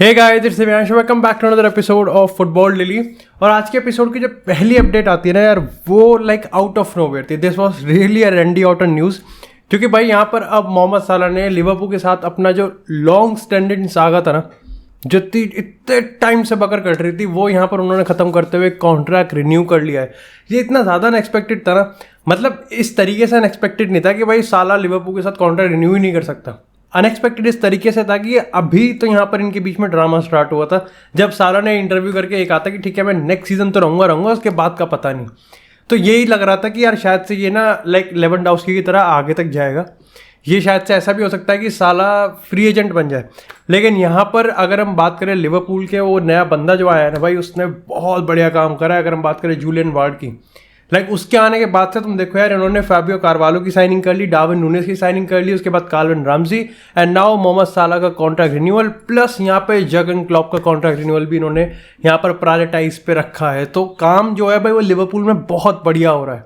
Hey guys, it's Divyansh, welcome back to another episode of Football Daily. और आज के episode की जो पहली अपडेट आती है ना यार, वो लाइक आउट ऑफ नोवेयर थी। This was really a Randy Orton news, क्योंकि भाई यहाँ पर अब मोहम्मद साला ने लिवरपूल के साथ अपना जो लॉन्ग स्टैंडिंग सागा था ना, जो इतने टाइम से बकर कट रही थी, वो यहाँ पर उन्होंने ख़त्म करते हुए कॉन्ट्रैक्ट रिन्यू कर लिया है। ये इतना ज़्यादा अनएक्सपेक्टेड था ना, मतलब इस तरीके से अनएक्सपेक्टेड नहीं था कि भाई साला लिवरपूल के साथ कॉन्ट्रैक्ट रिन्यू ही नहीं कर सकता। अनएक्सपेक्टेड इस तरीके से था कि अभी तो यहाँ पर इनके बीच में ड्रामा स्टार्ट हुआ था, जब साला ने इंटरव्यू करके एक आता कि ठीक है मैं नेक्स्ट सीजन तो रहूँगा, उसके बाद का पता नहीं। तो यही लग रहा था कि यार शायद से ये ना लाइक लेवेंडोव्स्की की तरह आगे तक जाएगा। ये शायद से ऐसा भी हो सकता है कि साला फ्री एजेंट बन जाए। लेकिन यहाँ पर अगर हम बात करें लिवरपूल के, वो नया बंदा जो आया है ना भाई, उसने बहुत बढ़िया काम करा है। अगर हम बात करें जूलियन वार्ड की, लाइक उसके आने के बाद से तुम देखो यार, इन्होंने फैबियो कार्वालो की साइनिंग कर ली, डार्विन नूनेस की साइनिंग कर ली, उसके बाद Calvin Ramsay, and now Mohamed Salah का कॉन्ट्रैक्ट रिन्यूअल, प्लस यहाँ पे जर्गन क्लॉप का कॉन्ट्रैक्ट रिन्यूअल भी इन्होंने यहाँ पर प्रायोरिटाइज पे रखा है। तो काम जो है भाई वो लिवरपूल में बहुत बढ़िया हो रहा है।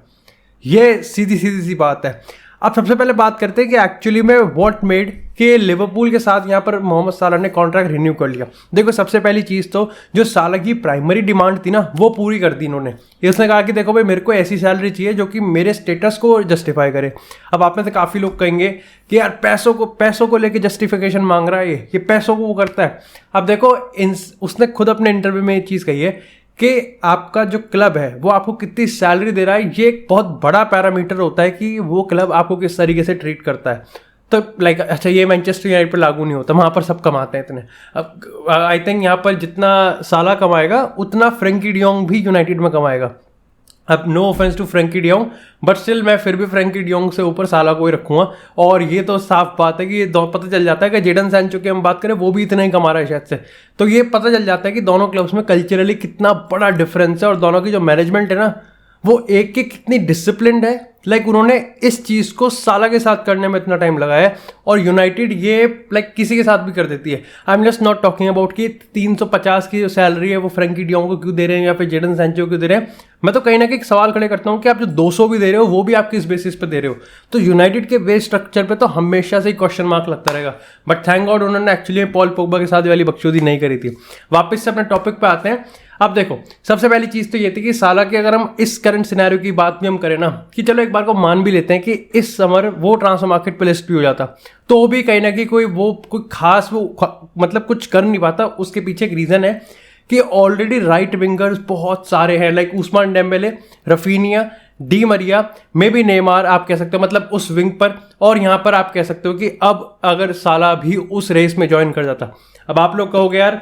ये सीधी सी बात है। अब सबसे पहले बात करते हैं कि एक्चुअली में व्हाट मेड कि लिवरपूल के साथ यहाँ पर मोहम्मद साला ने कॉन्ट्रैक्ट रिन्यू कर लिया। देखो सबसे पहली चीज़ तो जो साला की प्राइमरी डिमांड थी ना, वो पूरी कर दी इन्होंने। इसने कहा कि देखो भाई, मेरे को ऐसी सैलरी चाहिए जो कि मेरे स्टेटस को जस्टिफाई करे। अब आप में से काफ़ी लोग कहेंगे कि यार पैसों को लेके जस्टिफिकेशन मांग रहा है, ये पैसों को वो करता है। अब देखो उसने खुद अपने इंटरव्यू में ये चीज़ कही है कि आपका जो क्लब है वो आपको कितनी सैलरी दे रहा है, ये एक बहुत बड़ा पैरामीटर होता है कि वो क्लब आपको किस तरीके से ट्रीट करता है। तो लाइक अच्छा, ये मैनचेस्टर यूनाइटेड पर लागू नहीं होता, वहाँ पर सब कमाते हैं इतने। अब आई थिंक यहाँ पर जितना साला कमाएगा उतना फ्रैंकी डियोंग भी यूनाइटेड में कमाएगा। अब no offence to Frenkie de Jong, but still मैं फिर भी फ्रैंकी डियोंग से ऊपर साला को ही रखूँगा। और ये तो साफ बात है कि ये पता चल जाता है कि जेडन सैंचो की हम बात करें, वो भी इतना ही कमा रहा है शायद से। तो ये पता चल जाता है कि दोनों क्लब्स में कल्चरली कितना बड़ा डिफरेंस है, और दोनों की जो मैनेजमेंट है ना, वो एक के कितनी डिसिप्लिन्ड है। लाइक उन्होंने इस चीज़ को साला के साथ करने में इतना टाइम लगाया है, और यूनाइटेड ये लाइक किसी के साथ भी कर देती है। I am just not talking about कि 350 की जो सैलरी है वो फ्रैंकी डियोंग को क्यों दे रहे हैं या फिर जेडन सैंचो क्यों दे रहे हैं। मैं तो कहीं ना कहीं सवाल खड़े करता हूँ कि आप जो 200 भी दे रहे हो वो भी आप किस बेसिस पे दे रहे हो। तो यूनाइटेड के वेज स्ट्रक्चर पे तो हमेशा से ही क्वेश्चन मार्क लगता रहेगा। बट थैंक गॉड उन्होंने एक्चुअली पॉल पोग्बा के साथ वाली बकचोदी नहीं करी थी। वापस से अपने टॉपिक पे आते हैं। अब देखो सबसे पहली चीज़ तो ये थी कि साला की अगर हम इस करंट सिनेरियो की बात भी हम करें ना, कि चलो एक बार को मान भी लेते हैं कि इस समर वो ट्रांसफर मार्केट पे लिस्ट भी हो जाता, तो भी कहीं ना कहीं कोई खास मतलब कुछ कर नहीं पाता। उसके पीछे एक रीज़न है कि ऑलरेडी राइट विंगर्स बहुत सारे हैं, like Ousmane Dembele, Raphinha, Di Maria, may be Neymar आप कह सकते हो, मतलब उस विंग पर। और यहाँ पर आप कह सकते हो कि अब अगर साला भी उस रेस में ज्वाइन कर जाता। अब आप लोग कहोगे यार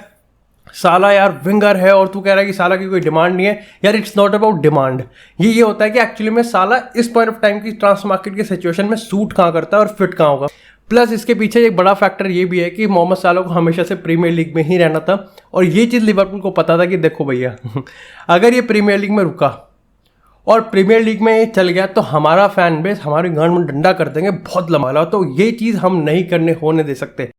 साला यार विंगर है और तू कह रहा है कि साला की कोई डिमांड नहीं है। यार इट्स नॉट अबाउट डिमांड। ये होता है कि एक्चुअली में साला इस पॉइंट ऑफ टाइम की ट्रांसफर मार्केट की सिचुएशन में सूट कहाँ करता है और फिट कहाँ होगा। प्लस इसके पीछे एक बड़ा फैक्टर ये भी है कि मोहम्मद साला को हमेशा से प्रीमियर लीग में ही रहना था, और ये चीज़ लिवरपूल को पता था कि देखो भैया अगर ये प्रीमियर लीग में रुका और प्रीमियर लीग में ये चल गया तो हमारा फैन बेस हमारे गांड में डंडा कर देंगे बहुत लंबा। तो ये चीज़ हम नहीं होने दे सकते,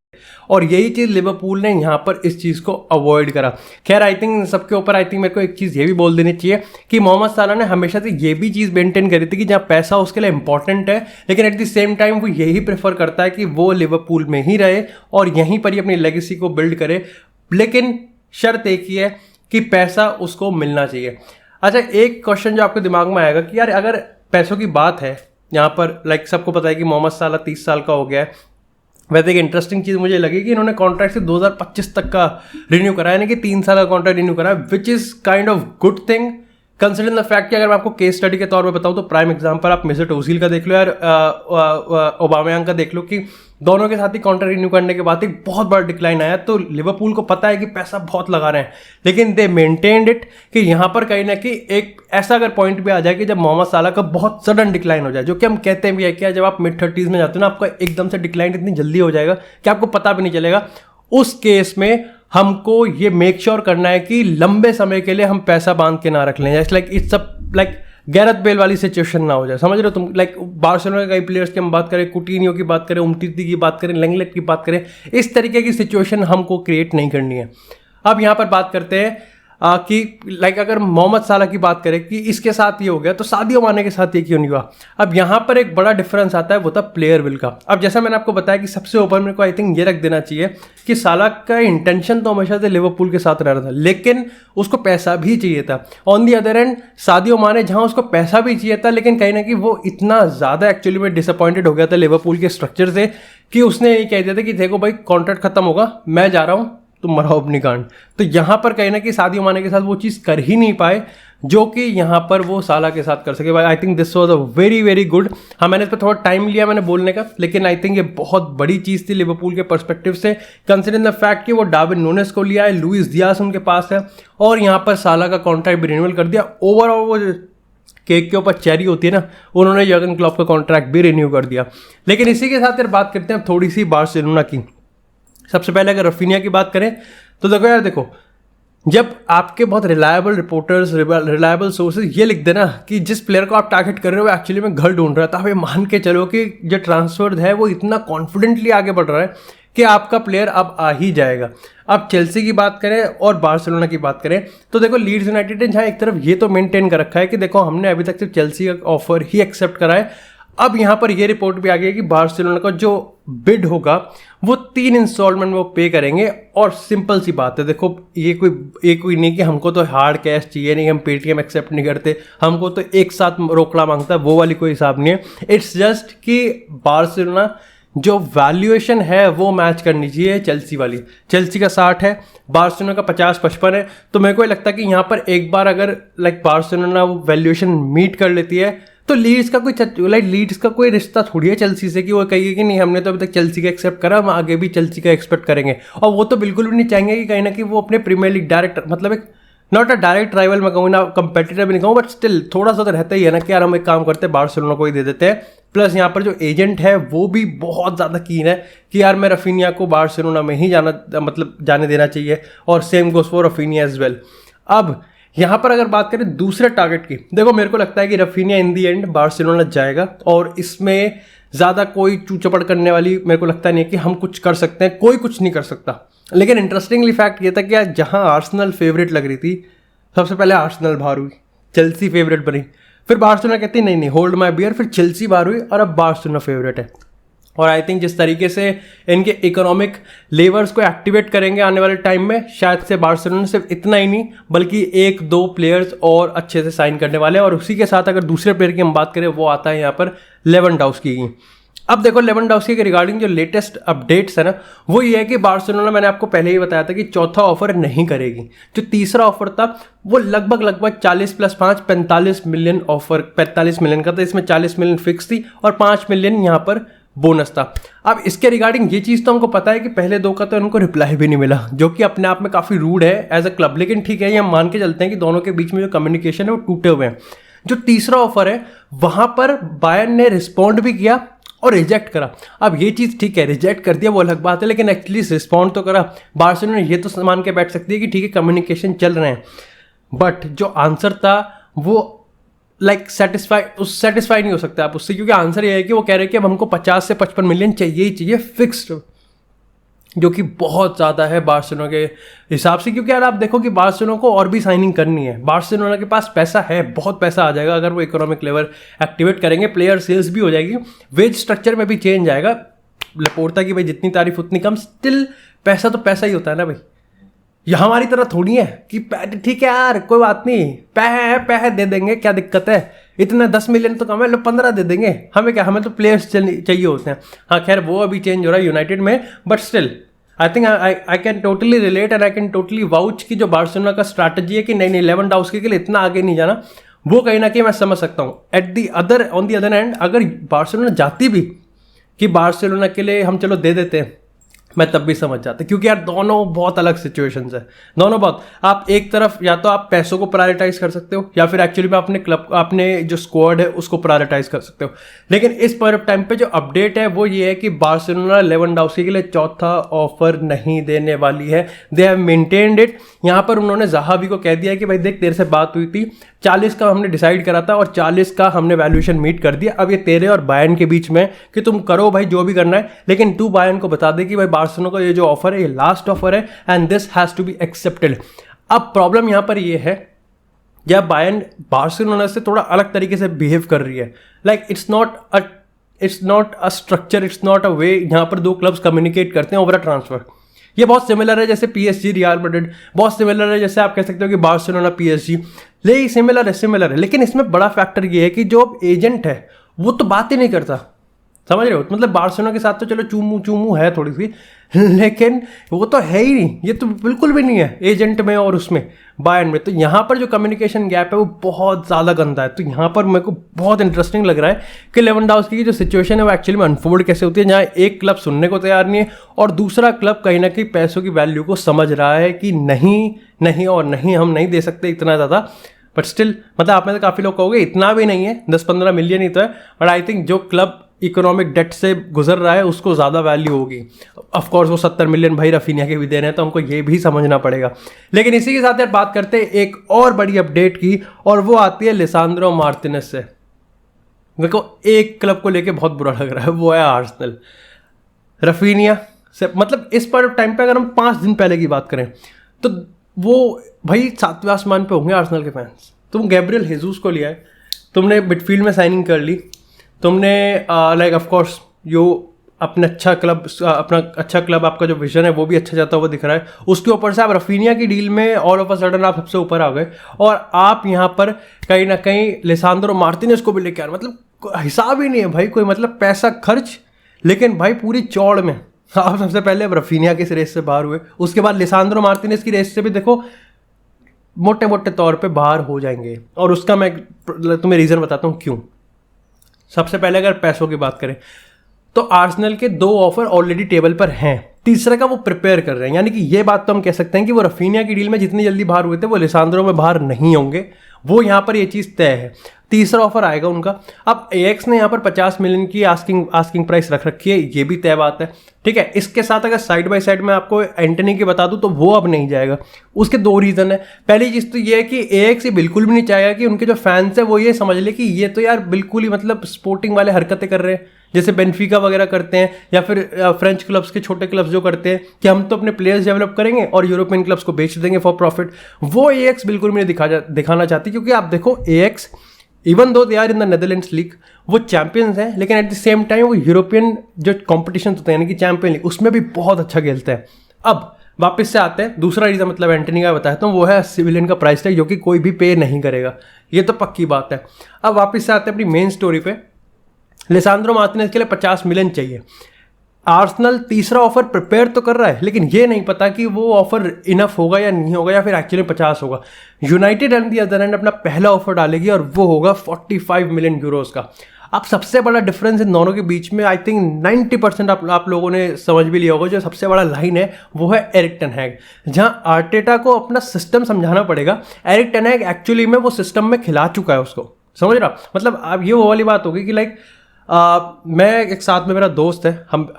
और यही चीज़ लिवरपूल ने यहाँ पर इस चीज़ को अवॉइड करा। खैर आई थिंक सबके ऊपर आई थिंक मेरे को एक चीज़ ये भी बोल देनी चाहिए कि मोहम्मद साला ने हमेशा से ये भी चीज़ मेंटेन करी थी कि जहाँ पैसा उसके लिए इंपॉर्टेंट है, लेकिन एट द सेम टाइम वो यही प्रेफर करता है कि वो लिवरपूल में ही रहे और यहीं पर ही अपनी लेगेसी को बिल्ड करे। लेकिन शर्त एक ही है कि पैसा उसको मिलना चाहिए। अच्छा, एक क्वेश्चन जो आपके दिमाग में आएगा कि यार अगर पैसों की बात है यहाँ पर, लाइक सबको पता है कि मोहम्मद साला 30 साल का हो गया है। वैसे एक इंटरेस्टिंग चीज़ मुझे लगी कि इन्होंने कॉन्ट्रैक्ट से 2025 तक का रिन्यू करा है, यानी कि 3 साल का कॉन्ट्रैक्ट रिन्यू करा है, which is kind of good thing considering the fact कि अगर मैं आपको केस स्टडी के तौर पे बताऊँ तो प्राइम एग्जांपल आप मेसट ओजिल का देख लो यार, ओबामयांग का देख लो, कि दोनों के साथ ही कॉन्ट्रैक्ट रिन्यू करने के बाद एक बहुत बड़ा डिक्लाइन आया। तो लिवरपूल को पता है कि पैसा बहुत लगा रहे हैं, लेकिन दे मेंटेन्ड इट कि यहाँ पर कहीं ना कहीं एक ऐसा अगर पॉइंट भी आ जाए कि जब मोहम्मद साला का बहुत सडन डिक्लाइन हो जाए, जो कि हम कहते हैं भी है कि जब आप मिड 30s में जाते हो ना, आपका एकदम से डिक्लाइन इतनी जल्दी हो जाएगा कि आपको पता भी नहीं चलेगा। उस केस में हमको ये मेक श्योर करना है कि लंबे समय के लिए हम पैसा बांध के ना रख लें। जैसे like it's like Gareth Bale वाली सिचुएशन ना हो जाए, समझ रहे हो तुम। लाइक बार्सिलोना के कई प्लेयर्स की हम बात करें, कुटिन्हो की बात करें, उमटीटी की बात करें, लेंगलेट की बात करें, इस तरीके की सिचुएशन हमको क्रिएट नहीं करनी है। अब यहाँ पर बात करते हैं कि लाइक अगर मोहम्मद साला की बात करें कि इसके साथ ये हो गया तो सादियो माने के साथ ये क्यों नहीं हुआ। अब यहाँ पर एक बड़ा डिफरेंस आता है, वो था प्लेयर विल का। अब जैसा मैंने आपको बताया कि सबसे ऊपर मेरे को आई थिंक ये रख देना चाहिए कि साला का इंटेंशन तो हमेशा से लिवरपूल के साथ रहना था, लेकिन उसको पैसा भी चाहिए था। On the other and Sadio माने जहाँ उसको पैसा भी चाहिए था, लेकिन कहीं ना कहीं वो इतना ज़्यादा एक्चुअली में डिसअपॉइंटेड हो गया था लिवरपूल के स्ट्रक्चर से कि उसने ये कह दिया था कि देखो भाई कॉन्ट्रैक्ट खत्म होगा, मैं जा रहा हूँ, तुम मराओ अपनी गांड। तो यहाँ पर कहीं ना कहीं सादियो माने के साथ वो चीज़ कर ही नहीं पाए जो कि यहाँ पर वो साला के साथ कर सके। भाई I think this was a very very good. हाँ, मैंने इस पर थोड़ा टाइम लिया मैंने बोलने का, लेकिन आई थिंक ये बहुत बड़ी चीज़ थी लिवरपूल के पर्सपेक्टिव से, कंसिडरिंग द फैक्ट कि वो डार्विन नूनेस को लिया है, लुइस डियास उनके पास है, और यहाँ पर साला का कॉन्ट्रैक्ट भी रिन्यूअल कर दिया। ओवरऑल वो केक के ऊपर चेरी होती है ना, उन्होंने जर्गन क्लॉप का कॉन्ट्रैक्ट भी रिन्यू कर दिया। लेकिन इसी के साथ यार बात करते हैं थोड़ी सी बार्सिलोना की। सबसे पहले अगर रफीनिया की बात करें तो देखो यार, देखो जब आपके बहुत रिलायबल रिपोर्टर्स, रिलायबल सोर्सेज ये लिख देना कि जिस प्लेयर को आप टारगेट कर रहे हो वो एक्चुअली में घर ढूंढ रहा है, तो आप ये मान के चलो कि जो ट्रांसफर है वो इतना कॉन्फिडेंटली आगे बढ़ रहा है कि आपका प्लेयर अब आ ही जाएगा। अब चेल्सी की बात करें और बार्सिलोना की बात करें तो देखो लीड्स यूनाइटेड ने जहाँ एक तरफ ये तो मेंटेन कर रखा है कि देखो हमने अभी तक सिर्फ चेल्सी का ऑफर ही एक्सेप्ट करा है, अब यहाँ पर ये रिपोर्ट भी आ गई है कि बार्सिलोना का जो बिड होगा वो 3 इंस्टॉलमेंट में वो पे करेंगे। और सिंपल सी बात है, देखो ये कोई नहीं कि हमको तो हार्ड कैश चाहिए, नहीं हम पेटीएम एक्सेप्ट नहीं करते, हमको तो एक साथ रोकड़ा मांगता है, वो वाली कोई हिसाब नहीं है। इट्स जस्ट कि बार्सिलोना जो वैल्यूएशन है वो मैच करनी चाहिए चेल्सी वाली। चेल्सी का 60 है, बार्सिलोना का 50-55 है, तो मेरे को लगता है कि यहाँ पर एक बार अगर लाइक बार्सिलोना वो वैल्यूएशन मीट कर लेती है तो लीड्स का कोई रिश्ता थोड़ी है चेल्सी से कि वो कहिए कि नहीं हमने तो अभी तक चेल्सी का एक्सेप्ट करा, हम आगे भी चेल्सी का एक्सपेक्ट करेंगे। और वो तो बिल्कुल भी नहीं चाहेंगे कि कहीं ना कहीं वो अपने प्रीमियर लीग डायरेक्ट, मतलब एक नॉट अ डायरेक्ट राइवल मैं कहूँ ना, कंपेटिटर भी नहीं कहूँ, बट स्टिल थोड़ा सा तो रहता ही है ना कि यार हम एक काम करते हैं बार्सिलोना को ही दे देते हैं। प्लस यहाँ पर जो एजेंट है वो भी बहुत ज़्यादा कीन है कि यार मैं रफीनिया को बार्सिलोना में ही जाने देना चाहिए, और same goes for Raphinha as well. अब यहाँ पर अगर बात करें दूसरे टारगेट की, देखो मेरे को लगता है कि Raphinha in the and Barcelona जाएगा, और इसमें ज़्यादा कोई चूचपड़ करने वाली मेरे को लगता नहीं है कि हम कुछ कर सकते हैं, कोई कुछ नहीं कर सकता। लेकिन इंटरेस्टिंगली फैक्ट ये था कि यार जहाँ आर्सेनल फेवरेट लग रही थी, सबसे पहले आर्सेनल बाहर हुई, चेल्सी फेवरेट बनी, फिर बार्सिलोना कहती नहीं होल्ड माई बियर, फिर चेल्सी बाहर हुई, और अब बार्सिलोना फेवरेट है। और आई थिंक जिस तरीके से इनके इकोनॉमिक लेवर्स को एक्टिवेट करेंगे आने वाले टाइम में, शायद से बार्सिलोना सिर्फ इतना ही नहीं बल्कि 1-2 प्लेयर्स और अच्छे से साइन करने वाले हैं। और उसी के साथ अगर दूसरे प्लेयर की हम बात करें वो आता है यहाँ पर लेवेंडोव्स्की की। अब देखो लेवेंडोव्स्की के रिगार्डिंग जो लेटेस्ट अपडेट्स है ना, वो ये है कि बार्सिलोना, मैंने आपको पहले ही बताया था कि चौथा ऑफर नहीं करेगी। जो तीसरा ऑफर था वो लगभग 40 + 5 45 मिलियन ऑफर, 45 मिलियन का था, इसमें 40 मिलियन फिक्स थी और 5 मिलियन यहाँ पर बोनस था। अब इसके रिगार्डिंग ये चीज़ तो हमको पता है कि पहले 2 का तो उनको रिप्लाई भी नहीं मिला, जो कि अपने आप में काफ़ी रूड है एज अ क्लब, लेकिन ठीक है ये हम मान के चलते हैं कि दोनों के बीच में जो कम्युनिकेशन है वो टूटे हुए हैं। जो तीसरा ऑफर है वहाँ पर बायर्न ने रिस्पॉन्ड भी किया और रिजेक्ट करा। अब ये चीज़ ठीक है, रिजेक्ट कर दिया वो अलग बात है, लेकिन एटलीस्ट रिस्पॉन्ड तो करा। बार्सिलोना ये तो मान के बैठ सकती है कि ठीक है कम्युनिकेशन चल रहे हैं, बट जो आंसर था वो सेटिस्फाई नहीं हो सकता आप उससे, क्योंकि आंसर ये है कि वो कह रहे हैं कि अब हमको 50 से 55 मिलियन चाहिए ही चाहिए फिक्स्ड, जो कि बहुत ज़्यादा है बार्सिलोना के हिसाब से। क्योंकि यार आप देखो कि बार्सिलोना को और भी साइनिंग करनी है, बार्सिलोना के पास पैसा है, बहुत पैसा आ जाएगा अगर वो इकोनॉमिक लेवल एक्टिवेट करेंगे, प्लेयर सेल्स भी हो जाएगी, वेज स्ट्रक्चर में भी चेंज आएगा। लेपोर्टा की भाई जितनी तारीफ उतनी कम, स्टिल पैसा तो पैसा ही होता है ना भाई। यह हमारी तरह थोड़ी है कि ठीक है यार कोई बात नहीं, पैसे दे देंगे, क्या दिक्कत है, इतना 10 मिलियन तो कम है, लो 15 दे देंगे, हमें क्या, हमें तो प्लेयर्स चाहिए होते हैं। हाँ खैर वो अभी चेंज हो रहा है यूनाइटेड में, but still I think I can totally relate and I can totally vouch की जो बार्सिलोना का स्ट्रैटेजी है कि नहीं लेवेंडोव्स्की के लिए इतना आगे नहीं जाना, वो कहीं ना कहीं मैं समझ सकता हूँ। ऑन दी अदर एंड अगर बार्सिलोना जाती भी कि बार्सिलोना के लिए हम चलो दे देते हैं, मैं तब भी समझ जाता, क्योंकि यार दोनों बहुत अलग सिचुएशंस है, दोनों बहुत। आप एक तरफ या तो आप पैसों को प्रायोरिटाइज कर सकते हो, या फिर एक्चुअली में अपने क्लब, अपने जो स्क्वाड है उसको प्रायोरिटाइज कर सकते हो। लेकिन इस पॉइंट ऑफ टाइम पे जो अपडेट है वो ये है कि बार्सिलोना लेवेंडोव्स्की के लिए चौथा ऑफर नहीं देने वाली है। They have maintained it. यहाँ पर उन्होंने ज़हाबी को कह दिया कि भाई देख तेरे से बात हुई थी, 40 का हमने डिसाइड करा था और 40 का हमने वैल्यूएशन मीट कर दिया, अब ये तेरे और बायर्न के बीच में कि तुम करो भाई जो भी करना है, लेकिन तू बायर्न को बता दे कि भाई बार्सिलोना का ये जो ऑफर है ये लास्ट ऑफर है and this has to be accepted. अब प्रॉब्लम यहाँ पर ये है, जब बायर्न बार्सिलोना से थोड़ा अलग तरीके से बिहेव कर रही है, like it's not a structure, it's not a way यहाँ पर दो क्लब्स कम्युनिकेट करते हैं ओवर अ ट्रांसफर। ये बहुत सिमिलर है जैसे PSG रियल मैड्रिड, बहुत सिमिलर है जैसे आप कह सकते हो कि बार्सिलोना PSG, ले सिमिलर है। लेकिन इसमें बड़ा फैक्टर ये है कि जो एजेंट है वो तो बात ही नहीं करता, समझ रहे हो? मतलब बार्सिलोना के साथ तो चलो चूमू है थोड़ी सी, लेकिन वो तो है ही नहीं, ये तो बिल्कुल भी नहीं है एजेंट में और उसमें बायर्न में। तो यहाँ पर जो कम्युनिकेशन गैप है वो बहुत ज़्यादा गंदा है। तो यहाँ पर मेरे को बहुत इंटरेस्टिंग लग रहा है कि लेवेंडोव्स्की की जो सिचुएशन है वो एक्चुअली में अनफोल्ड कैसे होती है, जहाँ एक क्लब सुनने को तैयार नहीं है और दूसरा क्लब कहीं ना कहीं पैसों की वैल्यू को समझ रहा है कि नहीं हम नहीं दे सकते इतना ज़्यादा। बट स्टिल मतलब आप में से काफ़ी लोग कहोगे इतना भी नहीं है, 10-15 मिलियन ही तो है, बट आई थिंक जो क्लब इकोनॉमिक डेट से गुजर रहा है उसको ज़्यादा वैल्यू होगी। ऑफ कोर्स वो 70 मिलियन भाई रफीनिया के भी दे रहे हैं, तो हमको ये भी समझना पड़ेगा। लेकिन इसी के साथ यार बात करते हैं एक और बड़ी अपडेट की, और वो आती है लिसांड्रो मार्टिनेज से। मेरे को एक क्लब को लेके बहुत बुरा लग रहा है, वो है आर्सेनल। रफीनिया से मतलब इस पर टाइम पे अगर हम 5 दिन पहले की बात करें तो वो भाई 7वें आसमान पे होंगे आर्सेनल के फैंस। तुम गैब्रियल हेजूस को लिया है, तुमने मिडफील्ड में साइनिंग कर ली, तुमने लाइक ऑफ कोर्स जो अपना अच्छा क्लब आपका जो विजन है वो भी अच्छा जाता हुआ दिख रहा है। उसके ऊपर से आप रफीनिया की डील में ऑल ऑफ अ सडन आप सबसे ऊपर आ गए, और आप यहाँ पर कहीं ना कहीं लिसांड्रो मार्टिनेज को भी लेके आ रहे। मतलब हिसाब ही नहीं है भाई कोई, मतलब पैसा खर्च, लेकिन भाई पूरी चौड़ में आप सबसे पहले अब रफीनिया की रेस से बाहर हुए, उसके बाद लिसांड्रो मार्टिनेज की रेस से भी देखो मोटे मोटे तौर पे बाहर हो जाएंगे। और उसका मैं तुम्हें रीज़न बताता हूँ क्यों। सबसे पहले अगर पैसों की बात करें तो आर्सेनल के 2 ऑफर ऑलरेडी टेबल पर हैं, तीसरे का वो प्रिपेयर कर रहे हैं। यानी कि ये बात तो हम कह सकते हैं कि वो रफीनिया की डील में जितनी जल्दी बाहर हुए थे वो लिसांड्रो में बाहर नहीं होंगे, वो यहाँ पर ये चीज़ तय है। तीसरा ऑफर आएगा उनका। अब एएक्स ने यहाँ पर 50 मिलियन की आस्किंग प्राइस रख रखी है, ये भी तय बात है, ठीक है। इसके साथ अगर साइड बाय साइड में आपको एंटनी की बता दूं तो वो अब नहीं जाएगा। उसके 2 रीज़न है। पहली चीज़ तो ये है कि एएक्स ये बिल्कुल भी नहीं चाहेगा कि उनके जो फैंस हैं वो ये समझ ले कि ये तो यार बिल्कुल ही मतलब स्पोर्टिंग वाले हरकतें कर रहे हैं, जैसे बेनफिका वगैरह करते हैं, या फिर फ्रेंच क्लब्स के छोटे क्लब्स जो करते हैं कि हम तो अपने प्लेयर्स डेवलप करेंगे और यूरोपियन क्लब्स को बेच देंगे फॉर प्रॉफिट। वो एएक्स बिल्कुल भी नहीं दिखाना चाहती, क्योंकि आप देखो Ajax even though they are in the Netherlands league, वो चैंपियंस हैं, लेकिन एट द सेम टाइम वो यूरोपियन जो कॉम्पिटिशन होते हैं यानी कि चैंपियन लीग उसमें भी बहुत अच्छा खेलते हैं। अब वापस से आते हैं, दूसरा रीज़न मतलब एंटनी का बताया तो वो है 80 मिलियन का प्राइस टैग, जो कि कोई भी पे नहीं करेगा, ये तो पक्की बात है। अब वापस से आते हैं अपनी मेन स्टोरी पे। लिसांड्रो मार्टिनेज के लिए 50 मिलियन चाहिए। आर्सेनल तीसरा ऑफर प्रिपेयर तो कर रहा है, लेकिन ये नहीं पता कि वो ऑफर इनफ होगा या नहीं होगा, या फिर एक्चुअली 50 होगा। United and the other and अपना पहला ऑफर डालेगी और वो होगा 45 मिलियन यूरोस का। अब सबसे बड़ा डिफरेंस इन दोनों के बीच में आई थिंक 90% आप लोगों ने समझ भी लिया होगा। जो सबसे बड़ा लाइन है वो है एरिक टेन हैग, जहां आर्टेटा को अपना सिस्टम समझाना पड़ेगा। एरिक टेन हैग एक्चुअली में वो सिस्टम में खिला चुका है उसको, समझ रहा। मतलब अब ये वो वाली बात होगी कि लाइक मैं एक साथ में मेरा दोस्त है,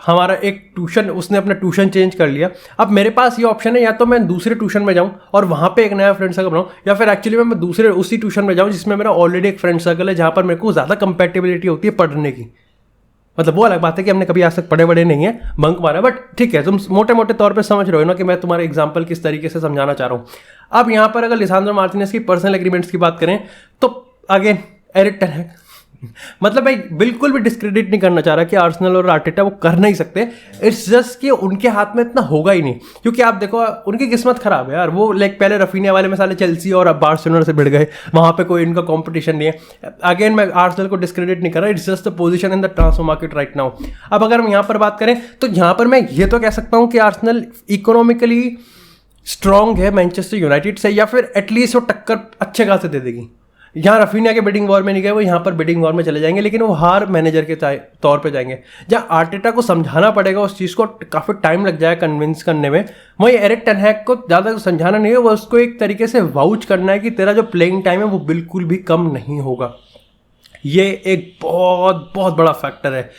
हमारा एक ट्यूशन, उसने अपना ट्यूशन चेंज कर लिया। अब मेरे पास ये ऑप्शन है, या तो मैं दूसरे ट्यूशन में जाऊं और वहाँ पे एक नया फ्रेंड सर्कल बनाऊं, या फिर एक्चुअली मैं दूसरे उसी ट्यूशन में जाऊं जिसमें मेरा ऑलरेडी एक फ्रेंड सर्कल है, जहाँ पर मेरे को ज़्यादा कंपेटेबिलिटी होती है पढ़ने की। मतलब वो अलग बात है कि हमने कभी आज तक पढ़े नहीं है, बंक मारा, बट ठीक है, तुम मोटे मोटे तौर पर समझ रहे हो ना कि मैं तुम्हारे एग्जाम्पल किस तरीके से समझाना चाह रहा हूँ। अब यहाँ पर अगर लिसांड्रो मार्टिनेज की पर्सनल एग्रीमेंट्स की बात करें तो अगेन एरिक टेन हैग, मतलब मैं बिल्कुल भी डिस्क्रेडिट नहीं करना चाह रहा कि आर्सेनल और आर्टेटा वो कर नहीं सकते। इट्स जस्ट कि उनके हाथ में इतना होगा ही नहीं, क्योंकि आप देखो उनकी किस्मत खराब है यार। वो लाइक पहले रफीनिया वाले में साले चेल्सी और अब बार्सिलोना से भिड़ गए, वहां पे कोई इनका कंपटीशन नहीं है। अगेन मैं आर्सेनल को डिस्क्रेडिट नहीं कर रहा, it's just the position in the transfer market right now. अब अगर हम यहाँ पर बात करें तो यहाँ पर मैं ये तो कह सकता हूँ कि आर्सेनल इकोनॉमिकली स्ट्रांग है मैनचेस्टर यूनाइटेड से, या फिर एटलीस्ट वो टक्कर अच्छे खासे दे देगी। यहाँ रफीनिया के बिडिंग वॉर में नहीं गए, वो यहाँ पर बिडिंग वॉर में चले जाएंगे, लेकिन वो हार मैनेजर के तौर पे जाएंगे। जहाँ आर्टेटा को समझाना पड़ेगा उस चीज़ को, काफ़ी टाइम लग जाए कन्विंस करने में। वहीं एरिक टेन हैग को ज़्यादा समझाना नहीं है, वो उसको एक तरीके से वाउच करना है कि तेरा जो प्लेइंग टाइम है वो बिल्कुल भी कम नहीं होगा। ये एक बहुत बहुत बड़ा फैक्टर है।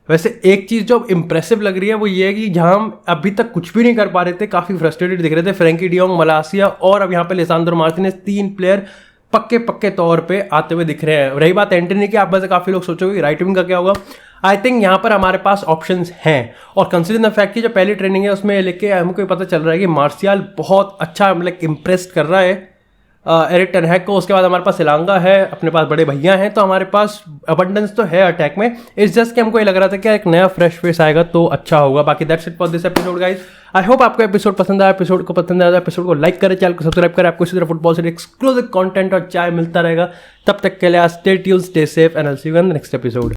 वैसे एक चीज़ जो इंप्रेसिव लग रही है वो ये है कि जहाँ हम अभी तक कुछ भी नहीं कर पा रहे थे, काफ़ी फ्रस्ट्रेटेड दिख रहे थे, फ्रैंकी डियोंग, मलासिया और अब यहाँ पे लिसांड्रो मार्टिनेज, 3 प्लेयर पक्के तौर पे आते हुए दिख रहे हैं। रही बात एंटनी की, आप में से काफ़ी लोग सोचोगे कि राइट विंग का क्या होगा। आई थिंक यहाँ पर हमारे पास ऑप्शंस हैं, और कंसिडरिंग द फैक्ट कि जो पहली ट्रेनिंग है उसमें लेके हमको पता चल रहा है कि मार्शियल बहुत अच्छा मतलब इम्प्रेस कर रहा है एरिक टेन हैग को। उसके बाद हमारे पास इलांगा है, अपने पास बड़े भैया हैं, तो हमारे पास अबंडेंस तो है अटैक में। इट्स जस्ट कि हमको ये लग रहा था कि एक नया फ्रेश फेस आएगा तो अच्छा होगा। बाकी that's it for this episode guys. I hope आपको एपिसोड पसंद आया। एपिसोड को लाइक करें, चैनल को सब्सक्राइब करें। आपको इसी तरह फुटबॉल से एक्सक्लूसिव कंटेंट और चाय मिलता रहेगा। तब तक के लिए stay tuned, stay safe and I will see you in the next episode.